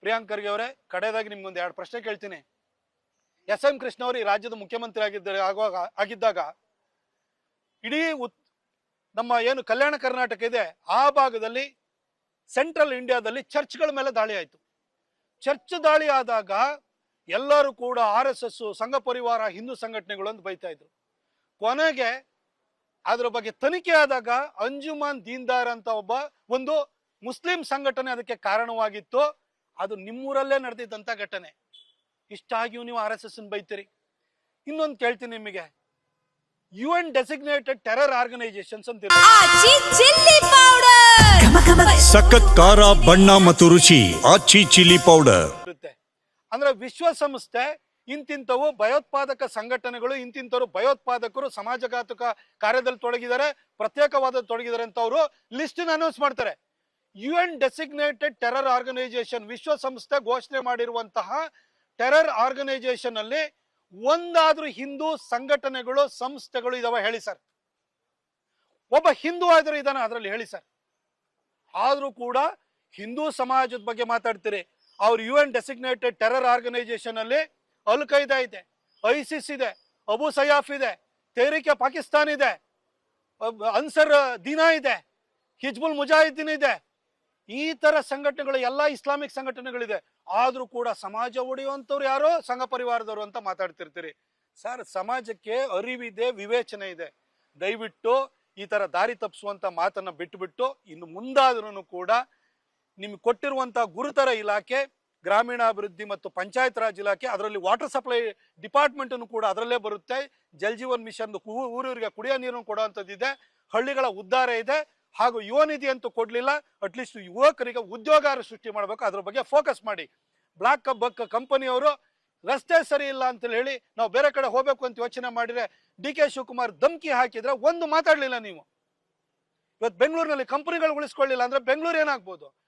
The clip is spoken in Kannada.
ಪ್ರಿಯಾಂಕ್ ಖರ್ಗೆ ಅವರೇ, ಕಡೆಯದಾಗಿ ನಿಮ್ಗೊಂದು 2 ಪ್ರಶ್ನೆ ಕೇಳ್ತೀನಿ. ಎಸ್.ಎಂ. ಕೃಷ್ಣ ಅವರು ಈ ರಾಜ್ಯದ ಮುಖ್ಯಮಂತ್ರಿ ಆಗಿದ್ದಾಗ ಇಡೀ ನಮ್ಮ ಏನು ಕಲ್ಯಾಣ ಕರ್ನಾಟಕ ಇದೆ ಆ ಭಾಗದಲ್ಲಿ ಸೆಂಟ್ರಲ್ ಇಂಡಿಯಾದಲ್ಲಿ ಚರ್ಚ್ಗಳ ಮೇಲೆ ದಾಳಿ ಆಯಿತು. ಚರ್ಚ್ ದಾಳಿ ಆದಾಗ ಎಲ್ಲರೂ ಕೂಡ RSS, ಸಂಘ ಪರಿವಾರ, ಹಿಂದೂ ಸಂಘಟನೆಗಳು ಅಂತ ಬೈತಾ ಇದ್ರು. ಕೊನೆಗೆ ಅದರ ಬಗ್ಗೆ ತನಿಖೆ ಆದಾಗ ಅಂಜುಮನ್ ದೀನ್ದಾರ್ ಅಂತ ಒಂದು ಮುಸ್ಲಿಂ ಸಂಘಟನೆ ಅದಕ್ಕೆ ಕಾರಣವಾಗಿತ್ತು. ಅದು ನಿಮ್ಮೂರಲ್ಲೇ ನಡೆದಿದ್ದಂತ ಘಟನೆ. ಇಷ್ಟಾಗಿಯೂ ನೀವು RSS ಬೈತೀರಿ. ಇನ್ನೊಂದು ಕೇಳ್ತೀನಿ ನಿಮಗೆ, UN ಡೆಸಿಗ್ನೇಟೆಡ್ ಟೆರರ್ ಆರ್ಗನೈಸೇಷನ್ಸ್ ಅಂತ ಸಖತ್ ಖಾರ, ಬಣ್ಣ ಮತ್ತು ರುಚಿ ಆಚಿ ಚಿಲ್ಲಿ ಪೌಡರ್ ಇರುತ್ತೆ. ಅಂದ್ರೆ ವಿಶ್ವಸಂಸ್ಥೆ ಇಂತಿಂತವು ಭಯೋತ್ಪಾದಕ ಸಂಘಟನೆಗಳು, ಇಂತಿಂತವರು ಭಯೋತ್ಪಾದಕರು ಸಮಾಜಘಾತಕ ಕಾರ್ಯದಲ್ಲಿ ತೊಡಗಿದ್ದಾರೆ, ಪ್ರತ್ಯೇಕವಾದ ತೊಡಗಿದ್ದಾರೆ ಅಂತ ಅವರು ಲಿಸ್ಟ್ ಅನೌನ್ಸ್ ಮಾಡ್ತಾರೆ. UN ಡೆಸಿಗ್ನೇಟೆಡ್ ಟೆರರ್ ಆರ್ಗನೈಸೇಷನ್, ವಿಶ್ವಸಂಸ್ಥೆ ಘೋಷಣೆ ಮಾಡಿರುವಂತಹ ಟೆರರ್ ಆರ್ಗನೈಸೇಷನ್ ಅಲ್ಲಿ ಒಂದಾದ್ರೂ ಹಿಂದೂ ಸಂಘಟನೆಗಳು, ಸಂಸ್ಥೆಗಳು ಇದಾವ ಹೇಳಿ ಸರ್? ಒಬ್ಬ ಹಿಂದೂ ಆದ್ರೂ ಇದಾನ ಅದರಲ್ಲಿ ಹೇಳಿ ಸರ್? ಆದ್ರೂ ಕೂಡ ಹಿಂದೂ ಸಮಾಜದ ಬಗ್ಗೆ ಮಾತಾಡ್ತೀರಿ. ಅವ್ರು UN ಡೆಸಿಗ್ನೇಟೆಡ್ ಟೆರರ್ ಆರ್ಗನೈಸೇಷನ್ ಅಲ್ಲಿ ಅಲ್ ಖೈದಾ ಇದೆ, ISIS ಇದೆ, ಅಬು ಸಯಾಫ್ ಇದೆ, ತೆಹ್ರೀಕೆ ಪಾಕಿಸ್ತಾನ್ ಇದೆ, ಅನ್ಸರ್ ದೀನಾ ಇದೆ, ಹಿಜ್ಬುಲ್ ಮುಜಾಹಿದ್ದೀನ್ ಇದೆ. ಈ ತರ ಸಂಘಟನೆಗಳು, ಎಲ್ಲಾ ಇಸ್ಲಾಮಿಕ್ ಸಂಘಟನೆಗಳಿದೆ. ಆದ್ರೂ ಕೂಡ ಸಮಾಜ ಒಡೆಯುವಂತವ್ರು ಯಾರೋ ಸಂಘ ಪರಿವಾರದವರು ಅಂತ ಮಾತಾಡ್ತಿರ್ತೀರಿ. ಸರ್, ಸಮಾಜಕ್ಕೆ ಅರಿವಿದೆ, ವಿವೇಚನೆ ಇದೆ. ದಯವಿಟ್ಟು ಈ ತರ ದಾರಿ ತಪ್ಪಿಸುವಂತ ಮಾತನ್ನ ಬಿಟ್ಟುಬಿಟ್ಟು ಇನ್ನು ಮುಂದಾದ್ರೂ ಕೂಡ ನಿಮ್ಗೆ ಕೊಟ್ಟಿರುವಂತಹ ಗುರುತರ ಇಲಾಖೆ, ಗ್ರಾಮೀಣಾಭಿವೃದ್ಧಿ ಮತ್ತು ಪಂಚಾಯತ್ ರಾಜ್ ಇಲಾಖೆ, ಅದರಲ್ಲಿ ವಾಟರ್ ಸಪ್ಲೈ ಡಿಪಾರ್ಟ್ಮೆಂಟ್ ಕೂಡ ಅದರಲ್ಲೇ ಬರುತ್ತೆ. ಜಲ್ ಜೀವನ್ ಮಿಷನ್ ಊರೂರಿಗೆ ಕುಡಿಯೋ ನೀರನ್ನು ಕೊಡುವಂಥದ್ದಿದೆ, ಹಳ್ಳಿಗಳ ಉದ್ಧಾರ ಇದೆ. ಹಾಗೂ ಯುವ ನಿಧಿ ಅಂತೂ ಕೊಡ್ಲಿಲ್ಲ. ಅಟ್ಲೀಸ್ಟ್ ಯುವಕರಿಗೆ ಉದ್ಯೋಗ ಸೃಷ್ಟಿ ಮಾಡಬೇಕು, ಅದ್ರ ಬಗ್ಗೆ ಫೋಕಸ್ ಮಾಡಿ. ಬ್ಲಾಕ್ ಬಕ್ ಕಂಪನಿಯವರು ರಸ್ತೆ ಸರಿ ಇಲ್ಲ ಅಂತ ಹೇಳಿ ನಾವು ಬೇರೆ ಕಡೆ ಹೋಗ್ಬೇಕು ಅಂತ ಯೋಚನೆ ಮಾಡಿದ್ರೆ DK ಶಿವಕುಮಾರ್ ಧಮ್ಕಿ ಹಾಕಿದ್ರೆ ಒಂದು ಮಾತಾಡ್ಲಿಲ್ಲ ನೀವು. ಇವತ್ತು ಬೆಂಗಳೂರಿನಲ್ಲಿ ಕಂಪನಿಗಳು ಉಳಿಸ್ಕೊಳ್ಳಿಲ್ಲ ಅಂದ್ರೆ ಬೆಂಗಳೂರು ಏನಾಗ್ಬೋದು?